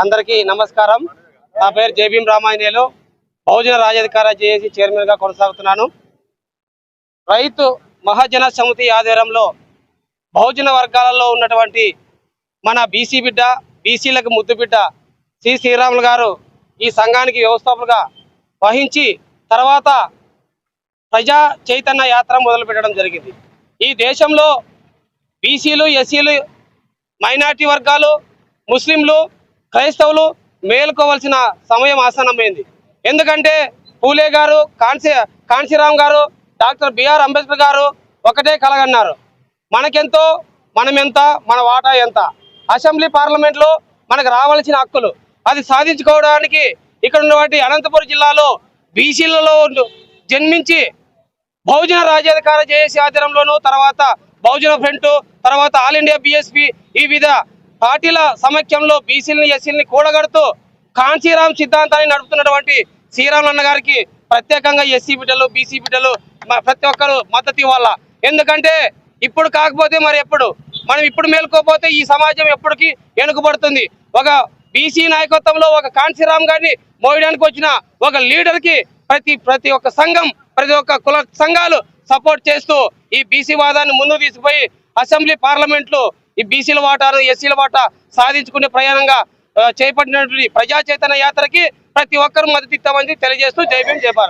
అందరికీ నమస్కారం. నా పేరు జేబీఎం రామాయణేలు. బహుజన రాజాధికార జేఏసీ చైర్మన్ గా కొనసాగుతున్నాను. రైతు మహాజన సమితి ఆధ్వర్యంలో బహుజన వర్గాలలో ఉన్నటువంటి మన బీసీ బిడ్డ, బీసీలకు ముద్దు బిడ్డ సి శ్రీరాములు గారు ఈ సంఘానికి వ్యవస్థాపకులుగా వహించి తర్వాత ప్రజా చైతన్య యాత్ర మొదలు పెట్టడం జరిగింది. ఈ దేశంలో బీసీలు, ఎస్సీలు, మైనార్టీ వర్గాలు, ముస్లింలు, క్రైస్తవులు మేలుకోవాల్సిన సమయం ఆసన్నమైంది. ఎందుకంటే పూలే గారు, కాంశీరామ్ గారు, డాక్టర్ బిఆర్ అంబేద్కర్ గారు ఒకటే కలగన్నారు, మనకెంతో మనమెంత, మన వాటా ఎంత, అసెంబ్లీ పార్లమెంట్లో మనకు రావాల్సిన హక్కులు అది సాధించుకోవడానికి ఇక్కడ ఉన్నటువంటి అనంతపురం జిల్లాలో బీసీలలో జన్మించి బహుజన రాజ్యాధికార జేఏసీ ఆధ్వర్యంలోను, తర్వాత బహుజన ఫ్రంట్, తర్వాత ఆల్ ఇండియా బీఎస్పీ, ఈ విధ పార్టీల సమైక్యంలో బీసీలని, ఎస్సీలని కూడగడుతూ కాంశీరామ్ సిద్ధాంతాన్ని నడుపుతున్నటువంటి శ్రీరాములు అన్న గారికి ప్రత్యేకంగా ఎస్సీ బిడ్డలు, బీసీ బిడ్డలు ప్రతి ఒక్కరు మద్దతు ఇవ్వాలా. ఎందుకంటే ఇప్పుడు కాకపోతే మరి ఎప్పుడు, మనం ఇప్పుడు మేలుకోపోతే ఈ సమాజం ఎప్పటికీ వెనుకబడుతుంది. ఒక బీసీ నాయకత్వంలో ఒక కాంశీరామ్ గారిని మోయడానికి వచ్చిన ఒక లీడర్కి ప్రతి ఒక్క సంఘం, ప్రతి ఒక్క కుల సంఘాలు సపోర్ట్ చేస్తూ ఈ బీసీ వాదాన్ని ముందుకు తీసుకుపోయి అసెంబ్లీ పార్లమెంట్లో ఈ బీసీల వాటాను, ఎస్సీల వాటా సాధించుకునే ప్రయాణంగా చేపట్టినటువంటి ప్రజా చైతన్య యాత్రకి ప్రతి ఒక్కరు మద్దతు ఇస్తామని తెలియజేస్తూ జై భీమ్, జై భారత్.